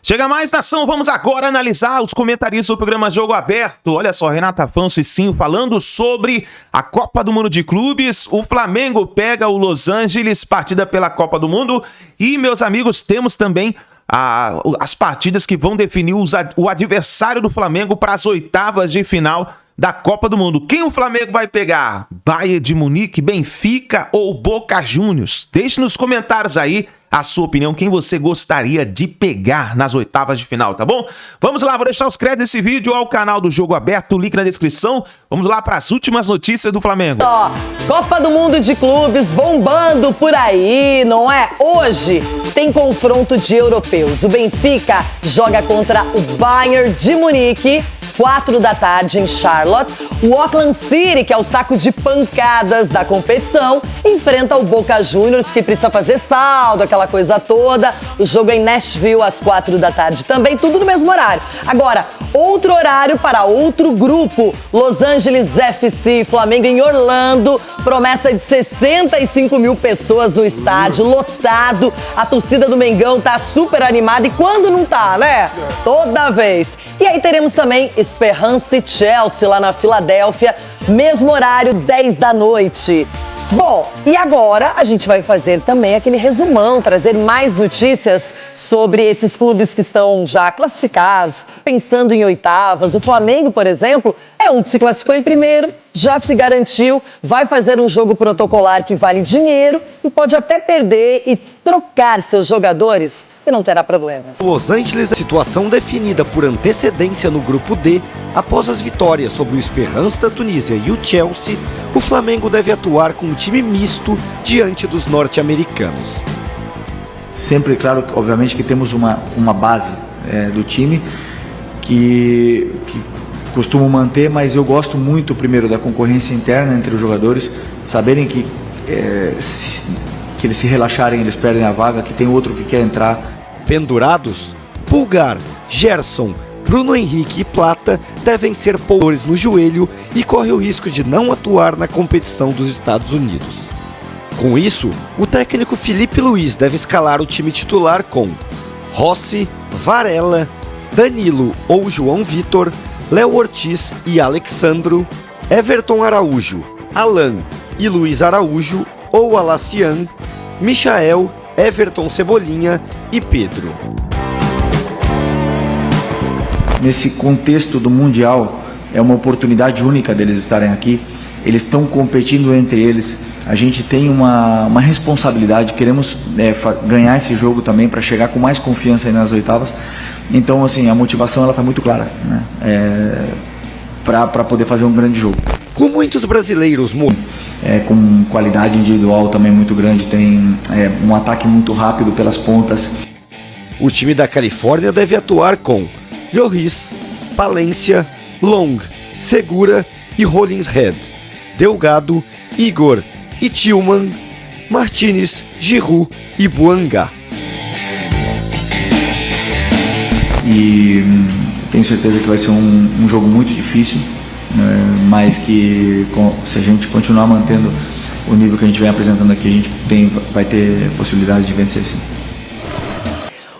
Chega mais, nação, vamos agora analisar os comentaristas do programa Jogo Aberto. Olha só, Renata Afonso e Sim falando sobre a Copa do Mundo de Clubes. O Flamengo pega o Los Angeles, partida pela Copa do Mundo. E, meus amigos, temos também as partidas que vão definir o adversário do Flamengo para as oitavas de final da Copa do Mundo. Quem o Flamengo vai pegar? Bayern de Munique, Benfica ou Boca Juniors? Deixe nos comentários aí a sua opinião, quem você gostaria de pegar nas oitavas de final, tá bom? Vamos lá, vou deixar os créditos desse vídeo ao canal do Jogo Aberto, link na descrição. Vamos lá para as últimas notícias do Flamengo. Copa do Mundo de Clubes bombando por aí, não é? Hoje tem confronto de europeus. O Benfica joga contra o Bayern de Munique, 4 da tarde em Charlotte. O Auckland City, que é o saco de pancadas da competição, enfrenta o Boca Juniors, que precisa fazer saldo, aquela coisa toda. O jogo é em Nashville, às 4 da tarde também, tudo no mesmo horário. Agora, outro horário para outro grupo. Los Angeles FC, Flamengo em Orlando. Promessa de 65 mil pessoas no estádio, lotado. A torcida do Mengão tá super animada. E quando não tá, né? Toda vez. E aí teremos também Esperance e Chelsea lá na Filadélfia, mesmo horário, 10 da noite. Bom, e agora a gente vai fazer também aquele resumão, trazer mais notícias sobre esses clubes que estão já classificados, pensando em oitavas. O Flamengo, por exemplo, é um que se classificou em primeiro, já se garantiu, vai fazer um jogo protocolar que vale dinheiro e pode até perder e trocar seus jogadores e não terá problemas. Los Angeles, a situação definida por antecedência no grupo D, após as vitórias sobre o Esperance da Tunísia e o Chelsea, o Flamengo deve atuar com um time misto diante dos norte-americanos. Sempre, claro, obviamente que temos uma base do time que costumo manter, mas eu gosto muito, primeiro, da concorrência interna entre os jogadores, saberem que eles se relaxarem, eles perdem a vaga, que tem outro que quer entrar. Pendurados, Pulgar, Gerson, Bruno Henrique e Plata devem ser poucos no joelho e corre o risco de não atuar na competição dos Estados Unidos. Com isso, o técnico Felipe Luiz deve escalar o time titular com Rossi, Varela, Danilo ou João Vitor, Léo Ortiz e Alexandro, Everton Araújo, Alan e Luiz Araújo ou Alacian, Michael, Everton Cebolinha e Pedro. Nesse contexto do Mundial, é uma oportunidade única deles estarem aqui. Eles estão competindo entre eles. A gente tem uma responsabilidade, queremos ganhar esse jogo também para chegar com mais confiança aí nas oitavas. Então, assim, a motivação está muito clara, né? Para poder fazer um grande jogo. Com muitos brasileiros com qualidade individual também muito grande, tem um ataque muito rápido pelas pontas. O time da Califórnia deve atuar com Lloris, Palência, Long, Segura e Hollingshead, Delgado, Igor e Tillman, Martínez, Giroud e Buanga. E tenho certeza que vai ser um jogo muito difícil, mas que se a gente continuar mantendo o nível que a gente vem apresentando aqui, a gente vai ter possibilidade de vencer sim.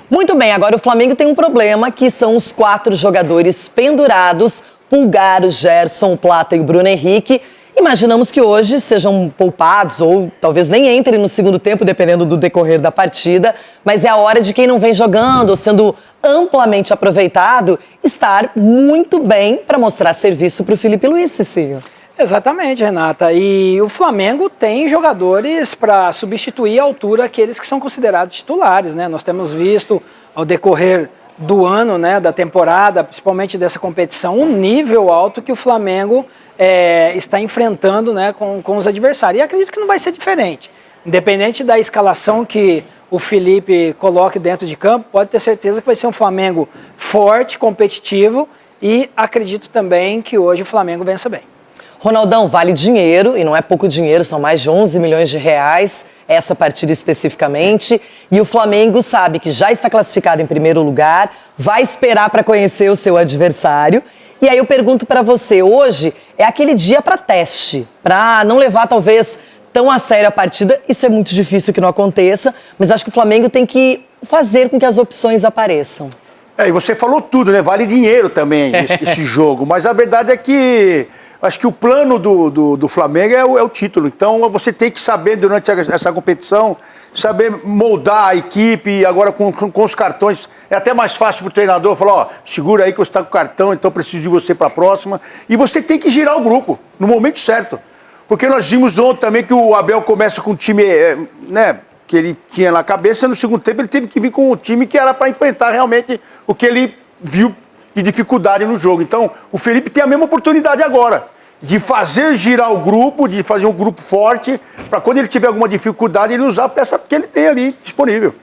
Muito bem, agora o Flamengo tem um problema, que são os 4 jogadores pendurados, Pulgar, o Gerson, o Plata e o Bruno Henrique. Imaginamos que hoje sejam poupados ou talvez nem entrem no segundo tempo, dependendo do decorrer da partida, mas é a hora de quem não vem jogando ou sendo amplamente aproveitado estar muito bem para mostrar serviço para o Felipe Luiz, Cicinho. Exatamente, Renata. E o Flamengo tem jogadores para substituir à altura aqueles que são considerados titulares, né? Nós temos visto ao decorrer do ano, né, da temporada, principalmente dessa competição, um nível alto que o Flamengo está enfrentando, né, com os adversários. E acredito que não vai ser diferente. Independente da escalação que o Felipe coloque dentro de campo, pode ter certeza que vai ser um Flamengo forte, competitivo, e acredito também que hoje o Flamengo vença bem. Ronaldão, vale dinheiro, e não é pouco dinheiro, são mais de 11 milhões de reais, essa partida especificamente. E o Flamengo sabe que já está classificado em primeiro lugar, vai esperar para conhecer o seu adversário. E aí eu pergunto para você, hoje é aquele dia para teste, para não levar talvez tão a sério a partida. Isso é muito difícil que não aconteça, mas acho que o Flamengo tem que fazer com que as opções apareçam. E você falou tudo, né? Vale dinheiro também esse jogo. Mas a verdade é que acho que o plano do Flamengo é o título. Então você tem que saber, durante essa competição, saber moldar a equipe. E agora com os cartões é até mais fácil para o treinador falar: ó, segura aí que você está com o cartão, então preciso de você para a próxima. E você tem que girar o grupo no momento certo. Porque nós vimos ontem também que o Abel começa com um time, né, que ele tinha na cabeça. No segundo tempo ele teve que vir com um time que era para enfrentar realmente o que ele viu de dificuldade no jogo. Então o Felipe tem a mesma oportunidade agora de fazer girar o grupo, de fazer um grupo forte, para quando ele tiver alguma dificuldade, ele usar a peça que ele tem ali disponível.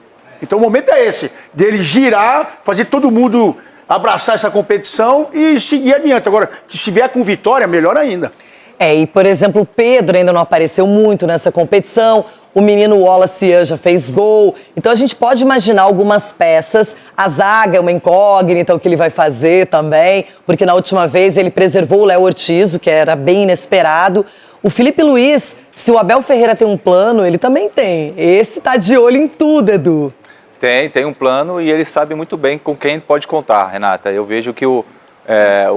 Então o momento é esse, dele girar, fazer todo mundo abraçar essa competição e seguir adiante. Agora, se vier com vitória, melhor ainda. E por exemplo, o Pedro ainda não apareceu muito nessa competição, o menino Wallace já fez gol, então a gente pode imaginar algumas peças, a zaga é uma incógnita, o que ele vai fazer também, porque na última vez ele preservou o Léo Ortiz, o que era bem inesperado. O Felipe Luiz, se o Abel Ferreira tem um plano, ele também tem. Esse tá de olho em tudo, Edu. Tem um plano e ele sabe muito bem com quem pode contar, Renata. Eu vejo que o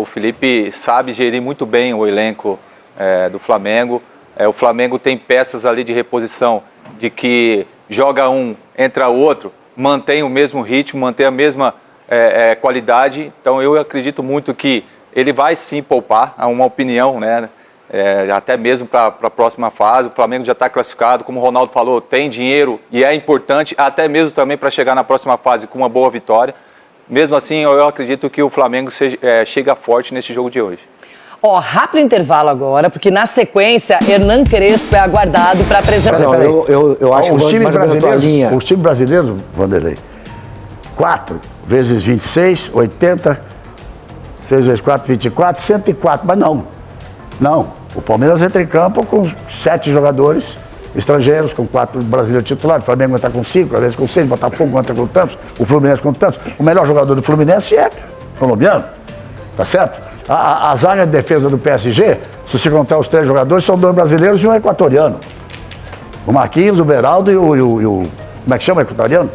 Felipe sabe gerir muito bem o elenco do Flamengo. O Flamengo tem peças ali de reposição, de que joga um, entra outro, mantém o mesmo ritmo, mantém a mesma qualidade. Então eu acredito muito que ele vai sim poupar, a uma opinião, né? Até mesmo para a próxima fase. O Flamengo já está classificado, como o Ronaldo falou, tem dinheiro e é importante, até mesmo também para chegar na próxima fase com uma boa vitória. Mesmo assim, eu acredito que o Flamengo chega forte nesse jogo de hoje. Rápido intervalo agora, porque na sequência, Hernan Crespo é aguardado para apresentar. Eu acho que os times brasileiros, Vanderlei, 4 vezes 26, 80, 6 vezes 4, 24, 104, mas não. O Palmeiras entra em campo com 7 jogadores estrangeiros, com 4 brasileiros titulares, o Flamengo entra com 5, às vezes com 6, o Botafogo entra com tantos, o Fluminense com tantos. O melhor jogador do Fluminense é colombiano, tá certo? A zaga de defesa do PSG, se você contar os 3 jogadores, são 2 brasileiros e um equatoriano. O Marquinhos, o Beraldo e o como é que chama o equatoriano?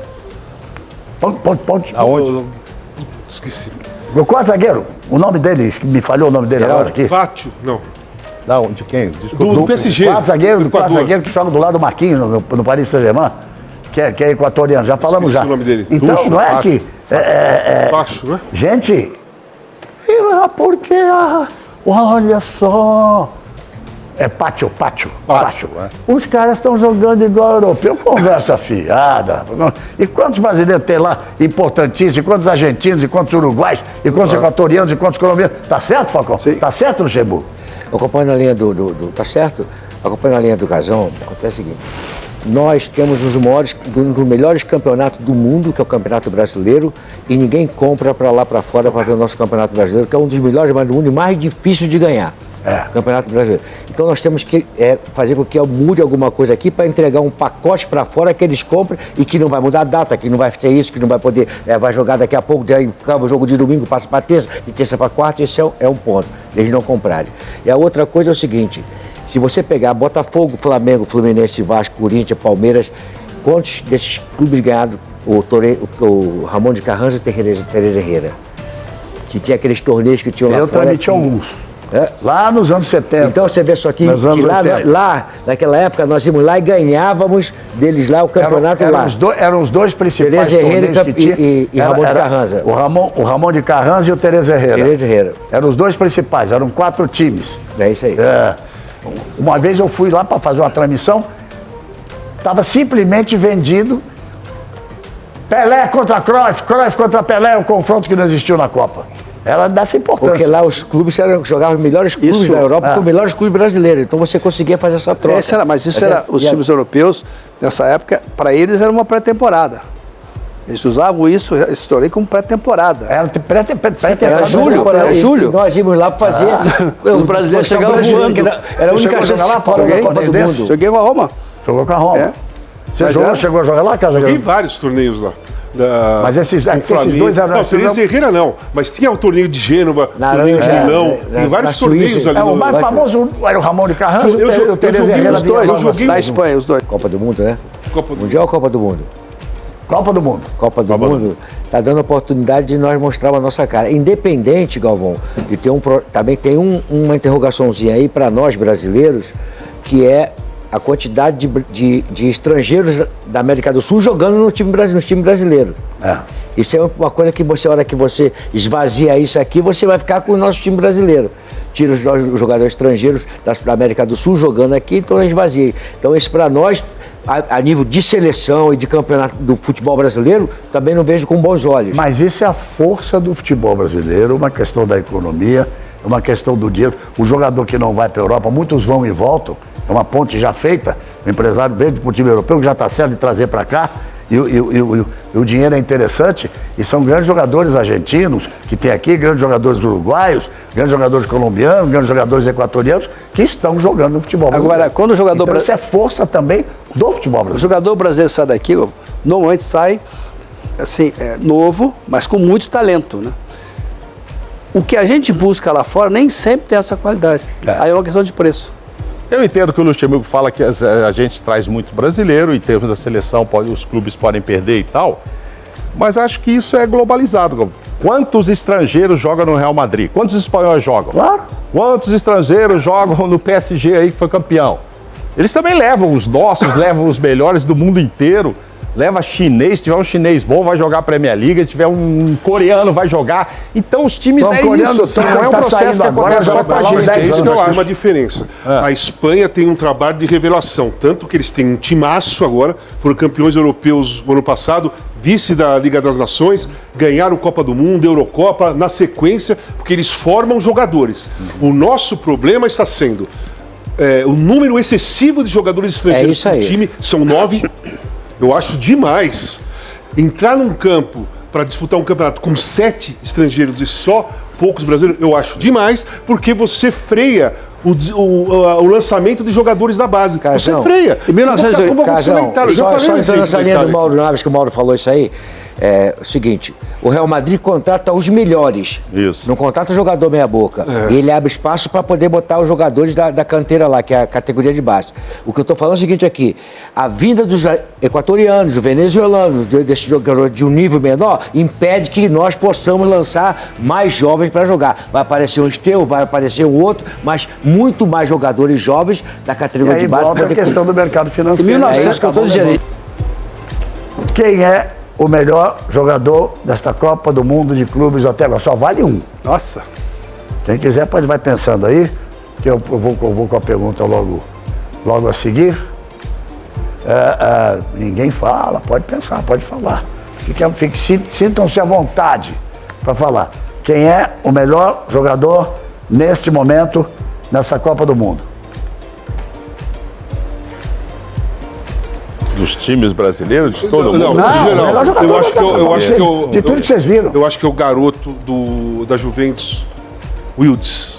Ponte. Aonde? Esqueci. O quarto zagueiro, o nome dele, me falhou o nome dele agora aqui. Fátio, não. Não, de quem? Do PSG. O quarto zagueiro que joga do lado do Marquinhos, no Paris Saint-Germain, que é equatoriano. Já falamos já. O nome dele. Então, Tuxo, não é Fátio. que... Fátio, né? Gente... Porque, olha só, pátio. Os caras estão jogando igual europeu, conversa fiada. E quantos brasileiros tem lá importantíssimos, e quantos argentinos, e quantos uruguaios, e quantos equatorianos, e quantos colombianos. Tá certo, Falcão? Sim. Tá certo, Luxemburgo? Eu acompanho na linha tá certo? Acompanho na linha do Casão, acontece o seguinte. Nós temos um dos melhores campeonatos do mundo, que é o Campeonato Brasileiro, e ninguém compra para lá para fora para ver o nosso Campeonato Brasileiro, que é um dos melhores, mas do mundo e mais difícil de ganhar. O Campeonato Brasileiro. Então nós temos que fazer com que mude alguma coisa aqui para entregar um pacote para fora que eles comprem e que não vai mudar a data, que não vai ser isso, que não vai poder, vai jogar daqui a pouco, daí acaba o jogo de domingo, passa para terça, de terça para quarta, esse é um ponto, eles não comprarem. E a outra coisa é o seguinte, se você pegar Botafogo, Flamengo, Fluminense, Vasco, Corinthians, Palmeiras, quantos desses clubes ganharam o Ramon de Carranza e Tereza Herrera? Que tinha aqueles torneios que tinham lá fora. Eu transmiti alguns. Lá nos anos 70. Então você vê só que lá, naquela época, nós íamos lá e ganhávamos deles lá o campeonato lá. Eram os dois principais Tereza Herrera que tinha. E Ramon de Carranza. O Ramon de Carranza e o Tereza Herrera. Eram os dois principais, eram 4 times. É isso aí. Uma vez eu fui lá para fazer uma transmissão, estava simplesmente vendido Pelé contra Cruyff, Cruyff contra Pelé, o confronto que não existiu na Copa. Era dessa importância. Porque lá os clubes jogavam os melhores clubes da Europa com os melhores clubes brasileiros. Então você conseguia fazer essa troca. Os times europeus, nessa época, para eles era uma pré-temporada. Eles usavam isso, esse torneio como pré-temporada. Era pré-temporada. Era julho. Nós íamos lá para fazer. Os brasileiros chegavam voando. Era a única chance lá fora da Copa do Mundo. Joguei com a Roma. Jogou com a Roma. Você chegou a jogar lá, Casa? Joguei vários torneios lá. Mas esses dois eram... Não, Tereza Herrera não, mas tinha o torneio de Gênova, torneio de Milão, tem vários torneios ali. O mais famoso era o Ramon de Carranza e o Tereza Herrera. Os dois, na Espanha, os dois. Copa do Mundo, né? Mundial ou Copa do Mundo? Copa do Mundo. Copa do Mundo, está dando a oportunidade de nós mostrar a nossa cara. Independente, Galvão, de ter também tem uma interrogaçãozinha aí para nós brasileiros, que é a quantidade de estrangeiros da América do Sul jogando no time brasileiro. Isso é uma coisa que a hora que você esvazia isso aqui, você vai ficar com o nosso time brasileiro. Tira os jogadores estrangeiros da América do Sul jogando aqui, então esvazia. Então isso para nós, a nível de seleção e de campeonato do futebol brasileiro, também não vejo com bons olhos. Mas isso é a força do futebol brasileiro, uma questão da economia, é uma questão do dinheiro. O jogador que não vai para a Europa, muitos vão e voltam, é uma ponte já feita, o empresário vende para o time europeu, que já está certo de trazer para cá, e o dinheiro é interessante, e são grandes jogadores argentinos, que tem aqui, grandes jogadores uruguaios, grandes jogadores colombianos, grandes jogadores equatorianos, que estão jogando no futebol brasileiro. Agora, quando o jogador então, isso é força também do futebol brasileiro. O jogador brasileiro sai daqui, normalmente sai assim, novo, mas com muito talento, né? O que a gente busca lá fora nem sempre tem essa qualidade. Aí é uma questão de preço. Eu entendo que o Luxemburgo fala que a gente traz muito brasileiro, em termos da seleção, os clubes podem perder e tal, mas acho que isso é globalizado. Quantos estrangeiros jogam no Real Madrid? Quantos espanhóis jogam? Claro. Quantos estrangeiros jogam no PSG aí, que foi campeão? Eles também levam os nossos, levam os melhores do mundo inteiro. Leva chinês, se tiver um chinês bom, vai jogar a Premier League, se tiver um coreano, vai jogar. Então os times Então, isso. Não é um processo que acontece só com a gente. É isso que eu acho. Tem uma diferença. A Espanha tem um trabalho de revelação, tanto que eles têm um timaço agora, foram campeões europeus no ano passado, vice da Liga das Nações, ganharam Copa do Mundo, Eurocopa, na sequência, porque eles formam jogadores. O nosso problema está sendo o número excessivo de jogadores estrangeiros no time, são 9. Eu acho demais entrar num campo para disputar um campeonato com 7 estrangeiros e só poucos brasileiros, eu acho demais, porque você freia o lançamento de jogadores da base. Você freia. Em 1980, só entrando nessa linha do Mauro Naves, que o Mauro falou isso aí, é o seguinte, o Real Madrid contrata os melhores. Isso. Não contrata jogador meia boca. E ele abre espaço para poder botar os jogadores da canteira lá, que é a categoria de base. O que eu estou falando é o seguinte aqui, a vinda dos equatorianos, dos venezuelanos, desses jogadores de um nível menor, impede que nós possamos lançar mais jovens para jogar. Vai aparecer um Esteu, vai aparecer um outro, mas muito mais jogadores jovens da categoria de base. Volta a questão do mercado financeiro. É isso que eu estou dizendo. Quem é o melhor jogador desta Copa do Mundo de clubes até agora? Só vale um. Nossa. Quem quiser vai pensando aí, que eu vou com a pergunta logo a seguir. Ninguém fala, pode pensar, pode falar. Sintam-se à vontade para falar. Quem é o melhor jogador neste momento nessa Copa do Mundo? Dos times brasileiros, de todo mundo? De tudo que vocês viram. Eu acho que é o garoto da Juventus, Wildes.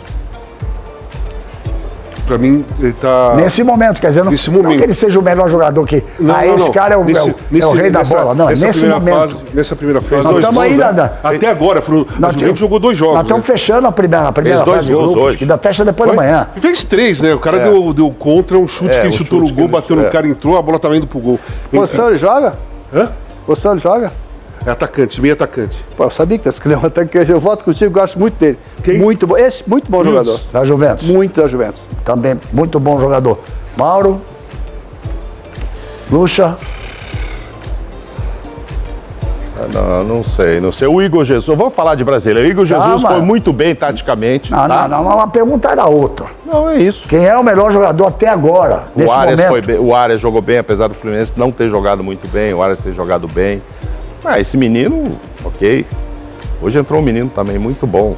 Pra mim, ele tá... Nesse momento, quer dizer, não que ele seja o melhor jogador que... esse cara é o rei da bola. Não, nesse momento. Nessa primeira fase, nós estamos aí, até agora, a Juventus jogou 2 jogos. Nós estamos fechando a primeira fase de grupos, que fecha depois da manhã. E fez 3, né? O cara deu contra um chute que ele chutou no gol, bateu no cara, entrou, a bola tava indo pro gol. Posição ele joga? Posição ele joga? É atacante, meio atacante. Pô, eu sabia que ele é um atacante. Eu voto contigo, gosto muito dele. Quem? Muito bom. Esse, muito bom jogador. Da Juventus. Muito da Juventus. Também, muito bom jogador. Mauro? Lucha? Não sei. O Igor Jesus, vamos falar de brasileiro. O Igor Jesus foi muito bem taticamente. Não, a pergunta era outra. Não, é isso. Quem é o melhor jogador até agora, nesse momento? O Arias jogou bem, apesar do Fluminense não ter jogado muito bem, o Arias ter jogado bem. Esse menino, ok. Hoje entrou um menino também muito bom,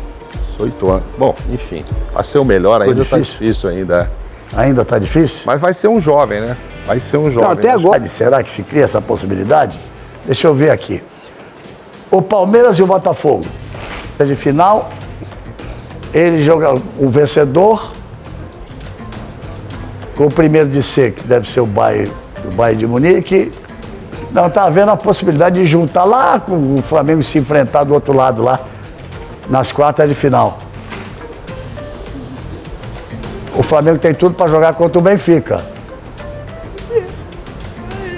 18 anos. Bom, enfim, para ser o melhor ainda tá difícil ainda. Ainda tá difícil? Mas vai ser um jovem, né? Vai ser um jovem. Não, até agora. Será que se cria essa possibilidade? Deixa eu ver aqui. O Palmeiras e o Botafogo. De final, ele joga o vencedor com o primeiro de C, que deve ser o Bayern de Munique. Não, tá havendo a possibilidade de juntar lá com o Flamengo e se enfrentar do outro lado lá, nas quartas de final. O Flamengo tem tudo para jogar contra o Benfica.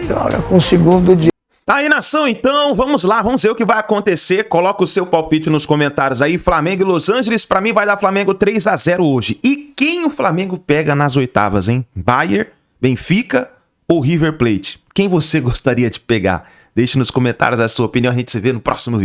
Joga com o segundo dia. Tá aí, nação, então, vamos lá, vamos ver o que vai acontecer. Coloca o seu palpite nos comentários aí. Flamengo e Los Angeles, pra mim vai dar Flamengo 3-0 hoje. E quem o Flamengo pega nas oitavas, hein? Bayern, Benfica ou River Plate? Quem você gostaria de pegar? Deixe nos comentários a sua opinião, a gente se vê no próximo vídeo.